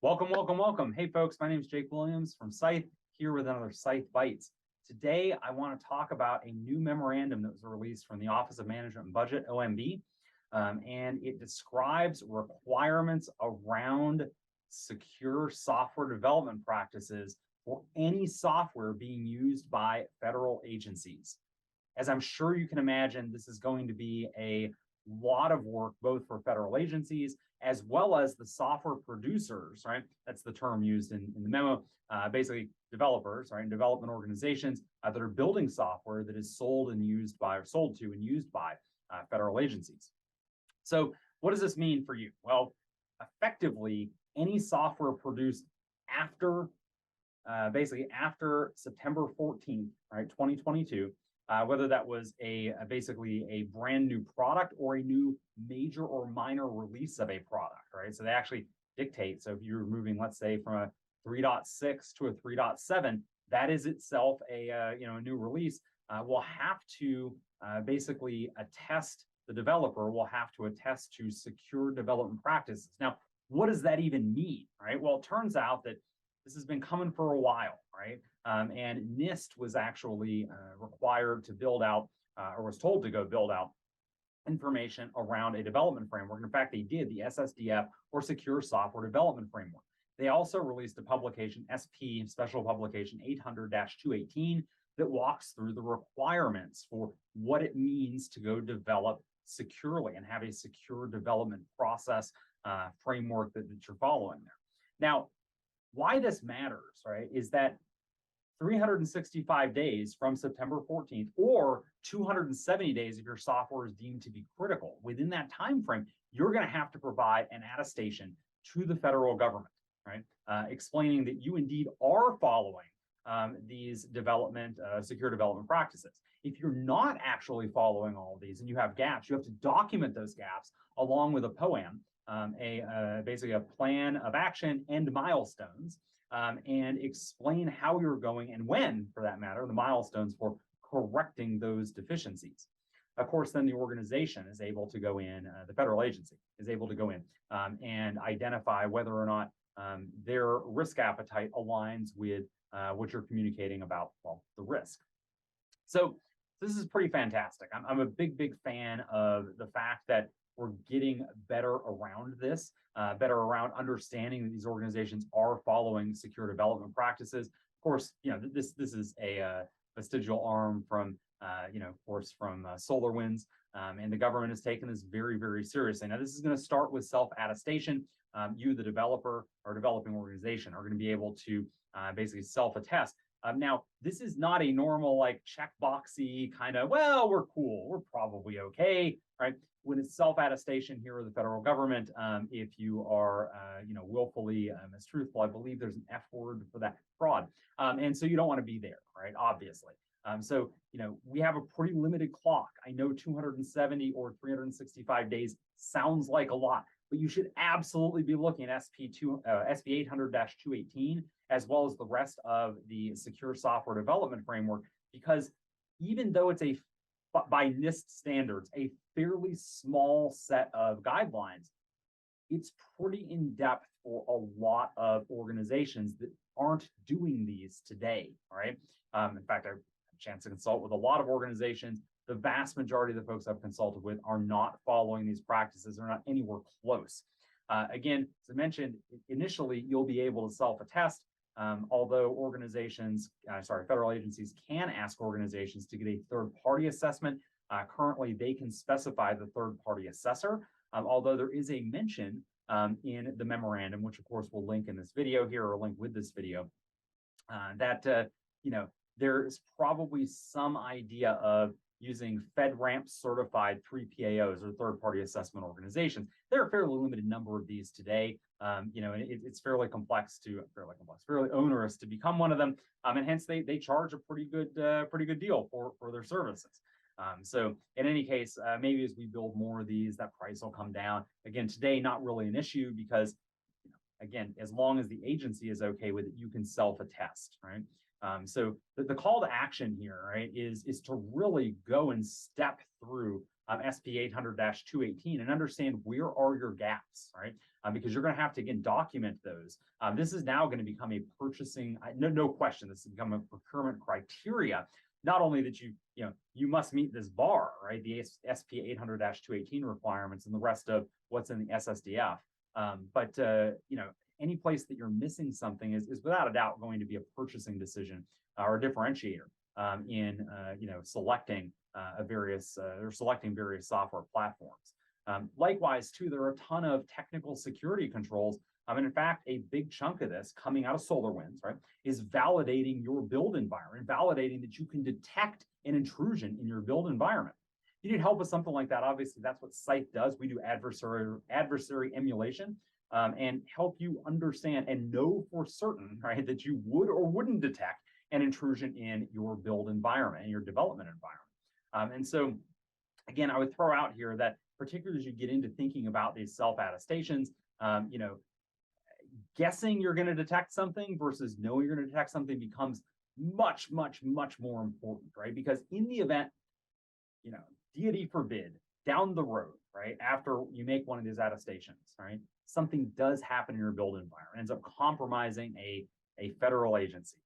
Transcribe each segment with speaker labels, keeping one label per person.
Speaker 1: Welcome, welcome, welcome. Hey folks, my name is Jake Williams from Scythe, here with another Scythe Bites. Today, I want to talk about a new memorandum that was released from the Office of Management and Budget, OMB, and it describes requirements around secure software development practices for any software being used by federal agencies. As I'm sure you can imagine, this is going to be a lot of work, both for federal agencies as well as the software producers, right? That's the term used in the memo. Basically, developers, right, and development organizations that are building software that is sold and used by, or sold to and used by federal agencies. So, what does this mean for you? Well, effectively, any software produced after, basically after September 14th, right, 2022. Whether that was basically a brand new product or a new major or minor release of a product, right? So they actually dictate. So if you're moving, let's say, from a 3.6 to a 3.7, that is itself a new release. Will have to basically attest. The developer will have to attest to secure development practices. Now, what does that even mean, right? Well, it turns out that this has been coming for a while, right? And NIST was actually required to build out, or was told to go build out information around a development framework. And in fact, they did, the SSDF, or Secure Software Development Framework. They also released a publication, SP, Special Publication 800-218, that walks through the requirements for what it means to go develop securely and have a secure development process framework that you're following there. Now, why this matters, right, is that 365 days from September 14th, or 270 days if your software is deemed to be critical. Within that time frame, you're going to have to provide an attestation to the federal government, right, explaining that you indeed are following these secure development practices. If you're not actually following all of these and you have gaps, you have to document those gaps along with a POAM, basically a plan of action and milestones, and explain how you're going and when, for that matter, the milestones for correcting those deficiencies. Of course, then the organization is able to go in, the federal agency is able to go in and identify whether or not their risk appetite aligns with what you're communicating about, well, the risk. So this is pretty fantastic. I'm a big fan of the fact that we're getting better around this, better around understanding that these organizations are following secure development practices. Of course, this is a vestigial arm from, of course, from SolarWinds, and the government has taken this very seriously. Now, this is going to start with self-attestation. You, the developer or developing organization, are going to be able to basically self-attest. Now, this is not a normal, like, checkboxy kind of, well, we're cool, we're probably okay, right? When it's self-attestation here with the federal government, if you are, willfully mistruthful, I believe there's an F word for that, fraud. And so you don't want to be there, right? Obviously. So, we have a pretty limited clock. I know 270 or 365 days sounds like a lot, but you should absolutely be looking at SP 800-218, as well as the rest of the Secure Software Development Framework, because even though it's by NIST standards, a fairly small set of guidelines, it's pretty in-depth for a lot of organizations that aren't doing these today, right? In fact, I had a chance to consult with a lot of organizations. The vast majority of the folks I've consulted with are not following these practices. They're not anywhere close. Again, as I mentioned, initially, you'll be able to self-attest, although federal agencies can ask organizations to get a third-party assessment. Currently, they can specify the third-party assessor, although there is a mention in the memorandum, which of course we'll link in this video here, or link with this video, that there's probably some idea of using FedRAMP certified 3PAOs, or third-party assessment organizations. There are a fairly limited number of these today. And it's fairly onerous to become one of them, and hence they charge a pretty good deal for their services. So in any case, maybe as we build more of these, that price will come down. Again, today, not really an issue because, again, as long as the agency is okay with it, you can self-attest, right? So the call to action here, right, is to really go and step through SP 800-218 and understand where are your gaps, right? Because you're going to have to, again, document those. This is now going to become a purchasing, no question, this has become a procurement criteria. Not only that you must meet this bar, right? The SP 800-218 requirements and the rest of what's in the SSDF. But any place that you're missing something is without a doubt going to be a purchasing decision or a differentiator in selecting selecting various software platforms. Likewise, too, there are a ton of technical security controls. And in fact, a big chunk of this coming out of SolarWinds, right, is validating your build environment, validating that you can detect an intrusion in your build environment. You need help with something like that. Obviously, that's what SCYTHE does. We do adversary emulation and help you understand and know for certain, right, that you would or wouldn't detect an intrusion in your build environment, in your development environment. And so, again, I would throw out here that particularly as you get into thinking about these self-attestations, guessing you're going to detect something versus knowing you're going to detect something becomes much, much, much more important, right? Because in the event, deity forbid, down the road, right, after you make one of these attestations, right, something does happen in your build environment, ends up compromising a federal agency.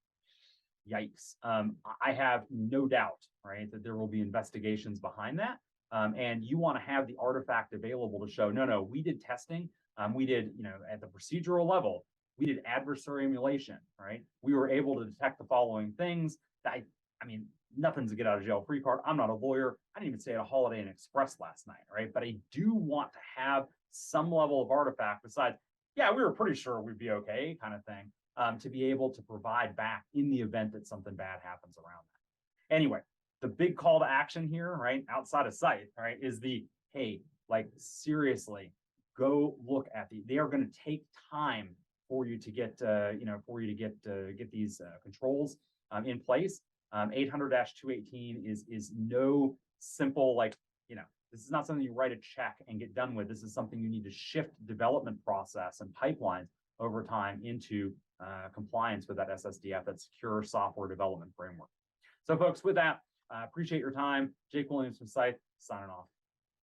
Speaker 1: Yikes. I have no doubt, right, that there will be investigations behind that. And you want to have the artifact available to show, no, we did testing. We did, at the procedural level, we did adversary emulation, right? We were able to detect the following things. I mean, nothing's a get out of jail free card. I'm not a lawyer. I didn't even stay at a Holiday Inn Express last night, right? But I do want to have some level of artifact besides, yeah, we were pretty sure we'd be okay kind of thing, to be able to provide back in the event that something bad happens around that. Anyway, the big call to action here, right, outside of SCYTHE, right, is hey, like seriously, go look at they are going to take time for you to get, get these controls in place. 800-218 is no simple, this is not something you write a check and get done with. This is something you need to shift development process and pipelines over time into compliance with that SSDF, that secure software development framework. So folks, with that, appreciate your time. Jake Williams from SCYTHE, signing off.